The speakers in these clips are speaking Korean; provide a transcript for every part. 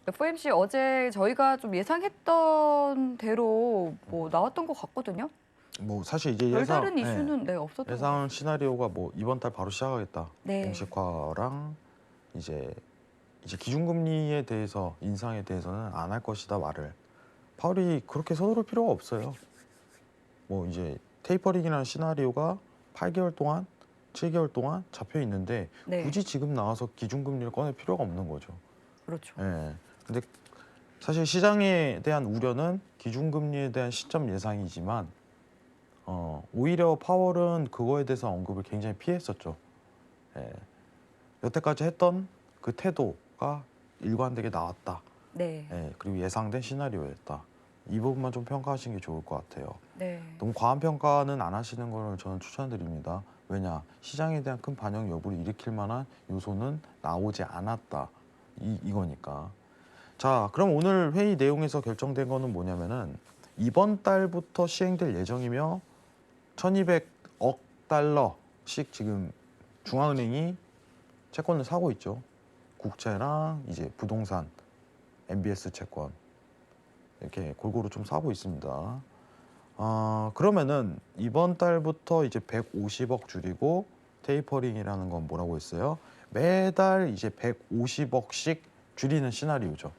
FOMC 어제 저희가 좀 예상했던 대로 뭐 나왔던 것 같거든요. 뭐 사실 이제 별다른 이슈는 없었던 것 예상 같아요. 시나리오가 뭐 이번 달 바로 시작하겠다. 네. 공식화랑 이제 기준금리에 대해서 인상에 대해서는 안 할 것이다 말을. 파월이 그렇게 서두를 필요가 없어요. 뭐 이제 테이퍼링이라는 시나리오가 8개월 동안, 7개월 동안 잡혀 있는데 네. 굳이 지금 나와서 기준금리를 꺼낼 필요가 없는 거죠. 그렇죠. 예. 근데 사실 시장에 대한 우려는 기준금리에 대한 시점 예상이지만 오히려 파월은 그거에 대해서 언급을 굉장히 피했었죠. 예. 여태까지 했던 그 태도가 일관되게 나왔다. 네. 예. 그리고 예상된 시나리오였다. 이 부분만 좀 평가하시는 게 좋을 것 같아요. 네. 너무 과한 평가는 안 하시는 걸 저는 추천드립니다. 왜냐? 시장에 대한 큰 반영 여부를 일으킬 만한 요소는 나오지 않았다. 이거니까. 자, 그럼 오늘 회의 내용에서 결정된 거는 뭐냐면은 이번 달부터 시행될 예정이며 1,200억 달러씩 지금 중앙은행이 채권을 사고 있죠. 국채랑 이제 부동산, MBS 채권 이렇게 골고루 좀 사고 있습니다. 그러면은 이번 달부터 이제 150억 줄이고 테이퍼링이라는 건 뭐라고 했어요? 매달 이제 150억씩 줄이는 시나리오죠.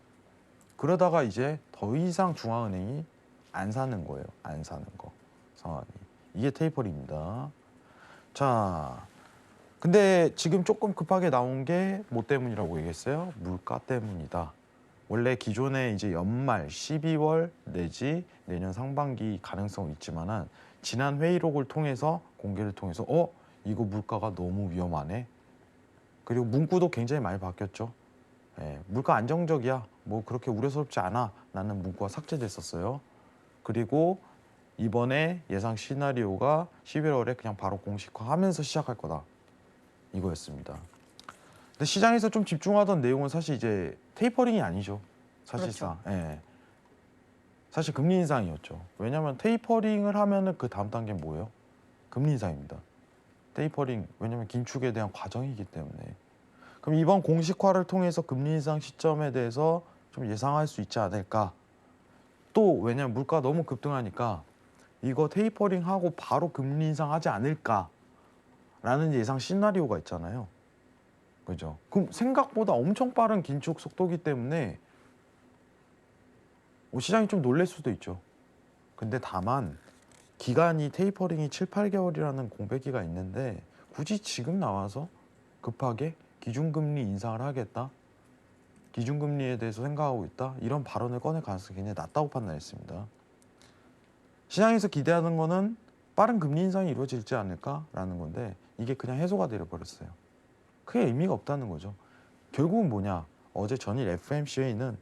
그러다가 이제 더 이상 중앙은행이 안 사는 거예요. 안 사는 거 상황이. 이게 테이퍼링입니다. 자, 근데 지금 조금 급하게 나온 게 뭐 때문이라고 얘기했어요? 물가 때문이다. 원래 기존에 이제 연말 12월 내지 내년 상반기 가능성은 있지만은 지난 회의록을 통해서 공개를 통해서 이거 물가가 너무 위험하네. 그리고 문구도 굉장히 많이 바뀌었죠. 예, 물가 안정적이야. 뭐 그렇게 우려스럽지 않아. 라는 문구가 삭제됐었어요. 그리고 이번에 예상 시나리오가 11월에 그냥 바로 공식화하면서 시작할 거다. 이거였습니다. 근데 시장에서 좀 집중하던 내용은 사실 이제 테이퍼링이 아니죠. 사실상. 그렇죠. 예. 사실 금리 인상이었죠. 왜냐하면 테이퍼링을 하면은 그 다음 단계는 뭐예요? 금리 인상입니다. 테이퍼링 왜냐하면 긴축에 대한 과정이기 때문에. 그럼 이번 공식화를 통해서 금리 인상 시점에 대해서 좀 예상할 수 있지 않을까? 또 왜냐하면 물가 너무 급등하니까 이거 테이퍼링 하고 바로 금리 인상하지 않을까라는 예상 시나리오가 있잖아요. 그죠? 그럼 생각보다 엄청 빠른 긴축 속도기 때문에 시장이 좀 놀랄 수도 있죠. 근데 다만 기간이 테이퍼링이 7, 8개월이라는 공백기가 있는데 굳이 지금 나와서 급하게 기준금리 인상을 하겠다. 기준금리에 대해서 생각하고 있다. 이런 발언을 꺼낼 가능성이 굉장히 낮다고 판단했습니다. 시장에서 기대하는 거는 빠른 금리 인상이 이루어질지 않을까라는 건데 이게 그냥 해소가 되어버렸어요. 크게 의미가 없다는 거죠. 결국은 뭐냐? 어제 전일 FOMC 회의는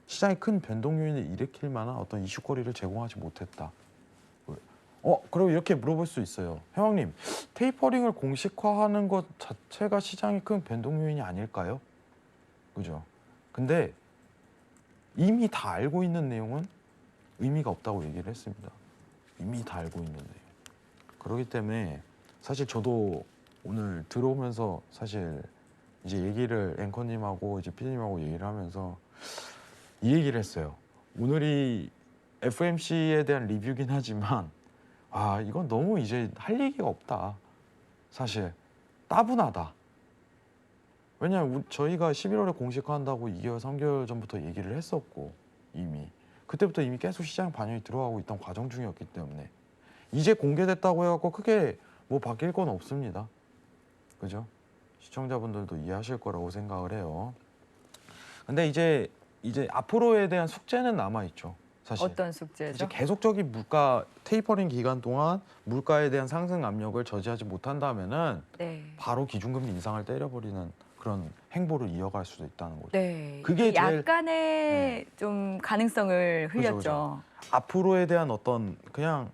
시장에 큰 변동 요인을 일으킬 만한 어떤 이슈거리를 제공하지 못했다. 그럼 이렇게 물어볼 수 있어요. 회원님, 테이퍼링을 공식화하는 것 자체가 시장에 큰 변동 요인이 아닐까요? 그죠? 근데 이미 다 알고 있는 내용은 의미가 없다고 얘기를 했습니다. 이미 다 알고 있는 내용. 그렇기 때문에 사실 저도 오늘 들어오면서 사실 이제 얘기를 앵커님하고 이제 피디님하고 얘기를 하면서 이 얘기를 했어요. 오늘이 FOMC에 대한 리뷰긴 하지만 이건 너무 이제 할 얘기가 없다. 사실 따분하다. 왜냐하면 저희가 11월에 공식화한다고 2개월, 3개월 전부터 얘기를 했었고 이미 그때부터 이미 계속 시장 반영이 들어가고 있던 과정 중이었기 때문에 이제 공개됐다고 해갖고 크게 뭐 바뀔 건 없습니다. 그죠? 시청자분들도 이해하실 거라고 생각을 해요. 근데 이제 앞으로에 대한 숙제는 남아있죠. 사실. 어떤 이제 숙제죠? 계속적인 물가 테이퍼링 기간 동안 물가에 대한 상승 압력을 저지하지 못한다면은 네. 바로 기준금리 인상을 때려버리는 그런 행보를 이어갈 수도 있다는 거죠. 네. 그게 제일 약간의 좀 가능성을 그죠, 흘렸죠. 앞으로에 대한 어떤 그냥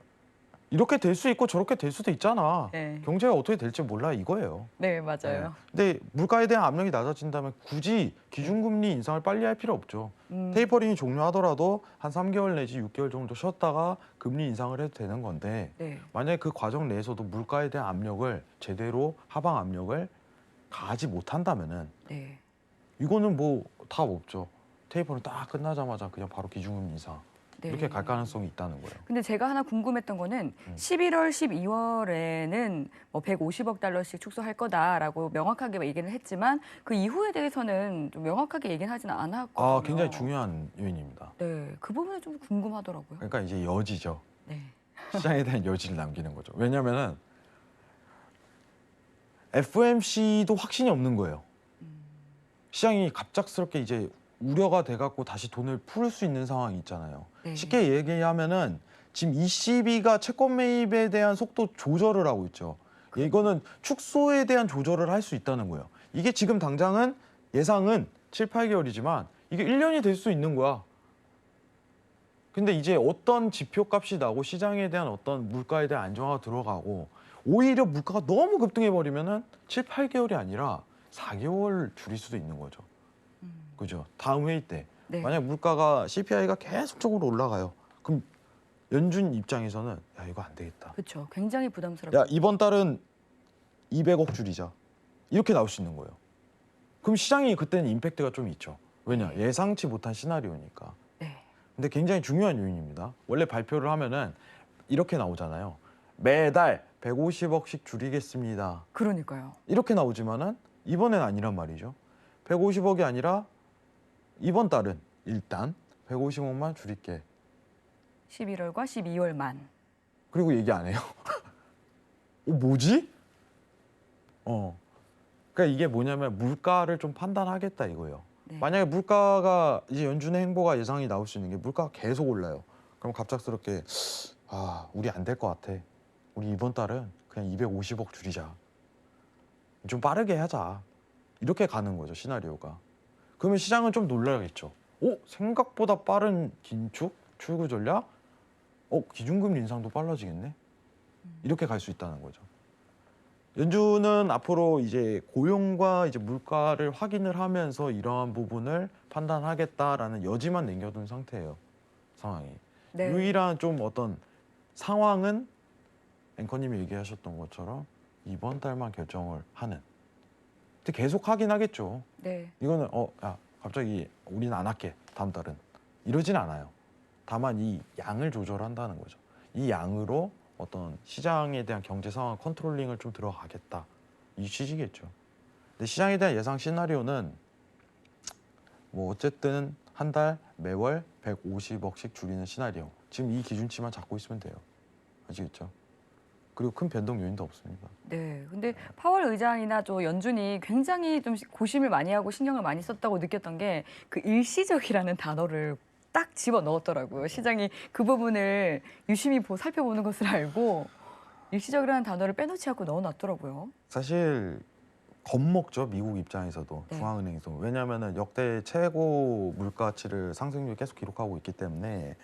이렇게 될 수 있고 저렇게 될 수도 있잖아. 네. 경제가 어떻게 될지 몰라 이거예요. 네, 예. 맞아요. 근데 물가에 대한 압력이 낮아진다면 굳이 기준금리 인상을 빨리 할 필요 없죠. 음, 테이퍼링이 종료하더라도 한 3개월 내지 6개월 정도 쉬었다가 금리 인상을 해도 되는 건데 네. 만약에 그 과정 내에서도 물가에 대한 압력을 제대로 하방 압력을 가하지 못한다면은 네. 이거는 뭐 답 없죠. 테이퍼링 딱 끝나자마자 그냥 바로 기준금리 인상 네. 이렇게 갈 가능성이 있다는 거예요. 근데 제가 하나 궁금했던 거는 11월, 12월에는 뭐 150억 달러씩 축소할 거다라고 명확하게 얘기를 했지만 그 이후에 대해서는 좀 명확하게 얘기는 하지는 않았거든요. 아, 굉장히 중요한 요인입니다. 네, 그 부분은 좀 궁금하더라고요. 그러니까 이제 여지죠. 네. 시장에 대한 여지를 남기는 거죠. 왜냐하면은 FOMC도 확신이 없는 거예요. 시장이 갑작스럽게 이제 우려가 돼갖고 다시 돈을 풀 수 있는 상황이 있잖아요. 네. 쉽게 얘기하면은 지금 ECB가 채권 매입에 대한 속도 조절을 하고 있죠. 이거는 축소에 대한 조절을 할 수 있다는 거예요. 이게 지금 당장은 예상은 7, 8개월이지만 이게 1년이 될 수 있는 거야. 근데 이제 어떤 지표값이 나고 시장에 대한 어떤 물가에 대한 안정화가 들어가고 오히려 물가가 너무 급등해 버리면은 7, 8개월이 아니라 4개월 줄일 수도 있는 거죠. 그죠? 다음 회의 때 네. 만약 물가가 CPI가 계속적으로 올라가요. 그럼 연준 입장에서는 야 이거 안 되겠다. 그렇죠. 굉장히 부담스럽죠. 야 이번 달은 200억 줄이자. 이렇게 나올 수 있는 거예요. 그럼 시장이 그때는 임팩트가 좀 있죠. 왜냐? 예상치 못한 시나리오니까. 네. 근데 굉장히 중요한 요인입니다. 원래 발표를 하면은 이렇게 나오잖아요. 매달 150억씩 줄이겠습니다. 그러니까요. 이렇게 나오지만은 이번엔 아니란 말이죠. 150억이 아니라 이번 달은 일단 150억만 줄일게. 11월과 12월만. 그리고 얘기 안 해요. 뭐지? 그러니까 이게 뭐냐면 물가를 좀 판단하겠다 이거예요. 네. 만약에 물가가 이제 연준의 행보가 예상이 나올 수 있는 게 물가가 계속 올라요. 그럼 갑작스럽게 우리 안 될 것 같아. 우리 이번 달은 그냥 250억 줄이자. 좀 빠르게 하자. 이렇게 가는 거죠 시나리오가. 그러면 시장은 좀 놀라겠죠. 생각보다 빠른 긴축 출구 전략? 기준금리 인상도 빨라지겠네. 이렇게 갈 수 있다는 거죠. 연준은 앞으로 이제 고용과 이제 물가를 확인을 하면서 이러한 부분을 판단하겠다라는 여지만 남겨둔 상태예요. 상황이. 네. 유일한 좀 어떤 상황은 앵커님이 얘기하셨던 것처럼 이번 달만 결정을 하는. 근데 계속 하긴 하겠죠. 네. 이거는 야 갑자기 우리는 안 할게 다음 달은 이러진 않아요. 다만 이 양을 조절한다는 거죠. 이 양으로 어떤 시장에 대한 경제 상황 컨트롤링을 좀 들어가겠다 이 취지겠죠. 근데 시장에 대한 예상 시나리오는 뭐 어쨌든 한 달 매월 150억씩 줄이는 시나리오. 지금 이 기준치만 잡고 있으면 돼요. 아시겠죠? 그리고 큰 변동 요인도 없습니다. 네. 근데 파월 의장이나 또 연준이 굉장히 좀 고심을 많이 하고 신경을 많이 썼다고 느꼈던 게 그 일시적이라는 단어를 딱 집어 넣었더라고요. 시장이 그 부분을 유심히 살펴보는 것을 알고 일시적이라는 단어를 빼놓지 않고 넣어놨더라고요. 사실 겁먹죠 미국 입장에서도 네. 중앙은행에서. 왜냐하면 역대 최고 물가치를 상승률 계속 기록하고 있기 때문에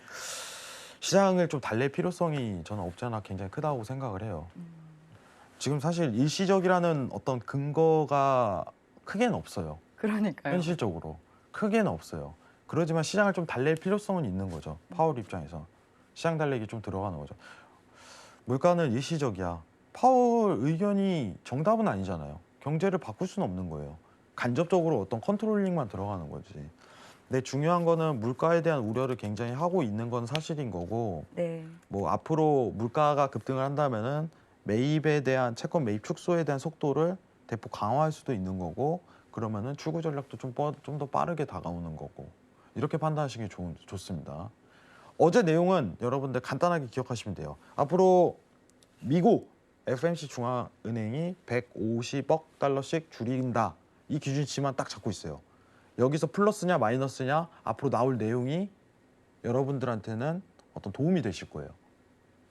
시장을 좀 달랠 필요성이 저는 없지 않아 굉장히 크다고 생각을 해요. 지금 사실 일시적이라는 어떤 근거가 크게는 없어요. 그러니까요. 현실적으로 크게는 없어요. 그러지만 시장을 좀 달랠 필요성은 있는 거죠. 파월 입장에서 시장 달래기 좀 들어가는 거죠. 물가는 일시적이야. 파월 의견이 정답은 아니잖아요. 경제를 바꿀 수는 없는 거예요. 간접적으로 어떤 컨트롤링만 들어가는 거지. 근데 중요한 거는 물가에 대한 우려를 굉장히 하고 있는 건 사실인 거고, 네. 뭐 앞으로 물가가 급등을 한다면은 매입에 대한 채권 매입 축소에 대한 속도를 대폭 강화할 수도 있는 거고, 그러면은 출구 전략도 좀 더 빠르게 다가오는 거고, 이렇게 판단하시기 좋습니다. 어제 내용은 여러분들 간단하게 기억하시면 돼요. 앞으로 미국 FMC 중앙은행이 150억 달러씩 줄인다. 이 기준치만 딱 잡고 있어요. 여기서 플러스냐 마이너스냐 앞으로 나올 내용이 여러분들한테는 어떤 도움이 되실 거예요.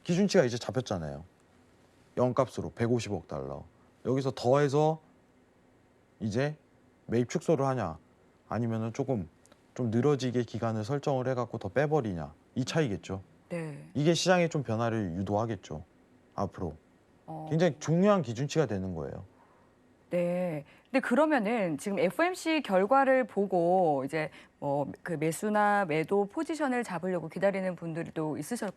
기준치가 이제 잡혔잖아요. 0값으로 150억 달러. 여기서 더해서 이제 매입 축소를 하냐 아니면은 조금 좀 늘어지게 기간을 설정을 해갖고 더 빼버리냐 이 차이겠죠. 네. 이게 시장에 좀 변화를 유도하겠죠. 앞으로 굉장히 중요한 기준치가 되는 거예요. 네. 근데 그러면은 지금 FOMC 결과를 보고 이제 뭐 그 매수나 매도 포지션을 잡으려고 기다리는 분들도 있으실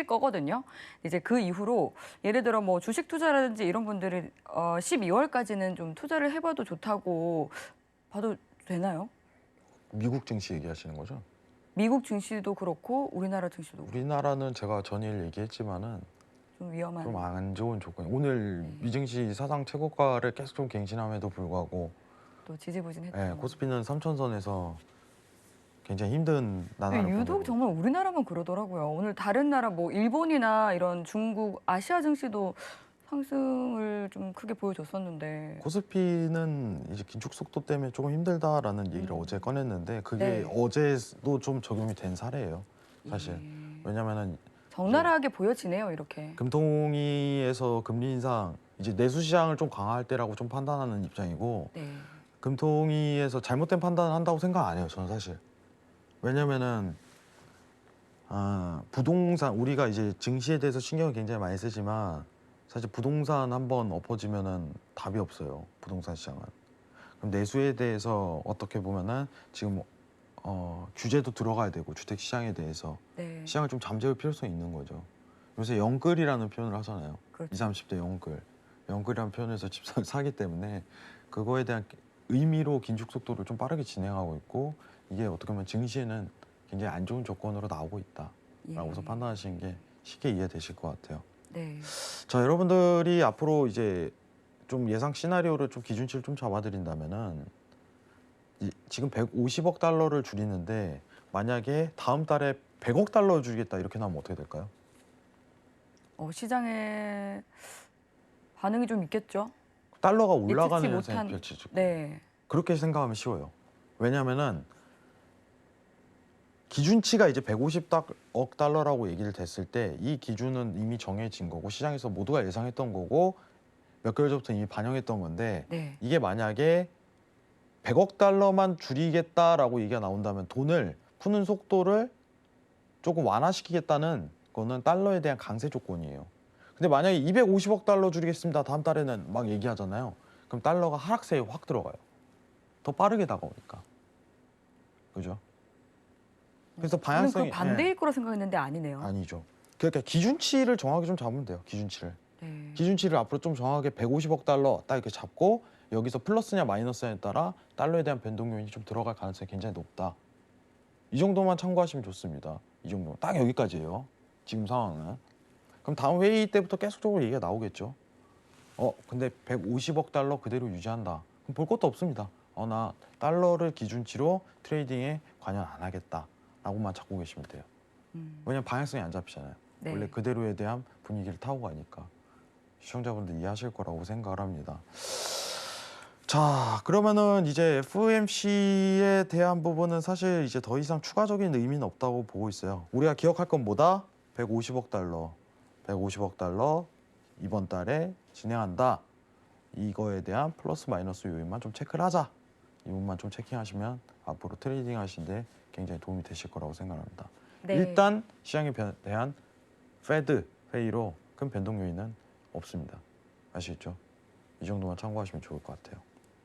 거거든요. 이제 그 이후로 예를 들어 뭐 주식 투자라든지 이런 분들이 12월까지는 좀 투자를 해봐도 좋다고 봐도 되나요? 미국 증시 얘기하시는 거죠? 미국 증시도 그렇고 우리나라 증시도 그렇고 우리나라는 제가 전일 얘기했지만은 좀 위험한. 좀 안 좋은 조건. 오늘 네. 미증시 사상 최고가를 계속 좀 갱신함에도 불구하고 또 지지부진했죠. 코스피는 3천선에서 굉장히 힘든 나날을 유독 보내고 정말 우리나라만 그러더라고요. 오늘 다른 나라 뭐 일본이나 이런 중국, 아시아 증시도 상승을 좀 크게 보여줬었는데. 코스피는 이제 긴축 속도 때문에 조금 힘들다라는 얘기를 음. 어제 꺼냈는데 그게 네. 어제도 좀 적용이 된 사례예요. 사실 예. 왜냐면은 적나라하게 보여지네요, 이렇게. 금통위에서 금리 인상 이제 내수 시장을 좀 강화할 때라고 좀 판단하는 입장이고 네. 금통위에서 잘못된 판단을 한다고 생각 안 해요. 저는 사실 왜냐면은 부동산 우리가 이제 증시에 대해서 신경을 굉장히 많이 쓰지만 사실 부동산 한번 엎어지면은 답이 없어요. 부동산 시장은. 그럼 내수에 대해서 어떻게 보면은 지금 규제도 들어가야 되고 주택 시장에 대해서 네. 시장을 좀 잠재울 필요성이 있는 거죠. 요새 영끌이라는 표현을 하잖아요. 그렇죠. 20, 30대 영끌. 영끌이라는 표현에서 집 사기 때문에 그거에 대한 의미로 긴축 속도를 좀 빠르게 진행하고 있고 이게 어떻게 보면 증시에는 굉장히 안 좋은 조건으로 나오고 있다라고서 예. 판단하시는 게 쉽게 이해되실 것 같아요. 네. 자, 여러분들이 앞으로 이제 좀 예상 시나리오를 좀 기준치를 좀 잡아드린다면은 지금 150억 달러를 줄이는데 만약에 다음 달에 100억 달러 줄이겠다 이렇게 나오면 어떻게 될까요? 시장에 반응이 좀 있겠죠. 달러가 예측치 올라가는 못한. 현상이 펼쳐지고 네. 그렇게 생각하면 쉬워요. 왜냐하면은 기준치가 이제 150억 달러라고 얘기를 됐을 때 이 기준은 이미 정해진 거고 시장에서 모두가 예상했던 거고 몇 개월 전부터 이미 반영했던 건데 네. 이게 만약에 100억 달러만 줄이겠다라고 얘기가 나온다면 돈을 푸는 속도를 조금 완화시키겠다는 거는 달러에 대한 강세 조건이에요. 근데 만약에 250억 달러 줄이겠습니다. 다음 달에는 막 얘기하잖아요. 그럼 달러가 하락세에 확 들어가요. 더 빠르게 다가오니까. 그죠? 그래서 저는 그 방향성이 반대일 거라 생각했는데 아니네요. 아니죠. 그러니까 기준치를 정확하게 좀 잡으면 돼요. 기준치를. 네. 기준치를 앞으로 좀 정확하게 150억 달러 딱 이렇게 잡고 여기서 플러스냐 마이너스냐에 따라 달러에 대한 변동 요인이 좀 들어갈 가능성이 굉장히 높다. 이 정도만 참고하시면 좋습니다. 이 정도. 딱 여기까지예요. 지금 상황은. 그럼 다음 회의 때부터 계속적으로 얘기가 나오겠죠. 근데 150억 달러 그대로 유지한다. 그럼 볼 것도 없습니다. 나 달러를 기준치로 트레이딩에 관여 안 하겠다. 라고만 잡고 계시면 돼요. 왜냐면 방향성이 안 잡히잖아요. 네. 원래 그대로에 대한 분위기를 타고 가니까. 시청자분들 이해하실 거라고 생각을 합니다. 자, 그러면은 이제 FOMC에 대한 부분은 사실 이제 더 이상 추가적인 의미는 없다고 보고 있어요. 우리가 기억할 건 뭐다? 150억 달러. 150억 달러 이번 달에 진행한다. 이거에 대한 플러스 마이너스 요인만 좀 체크를 하자. 이 부분만 좀 체킹하시면 앞으로 트레이딩 하시는데 굉장히 도움이 되실 거라고 생각합니다. 네. 일단 시장에 대한 페드 회의로 큰 변동 요인은 없습니다. 아시겠죠? 이 정도만 참고하시면 좋을 것 같아요.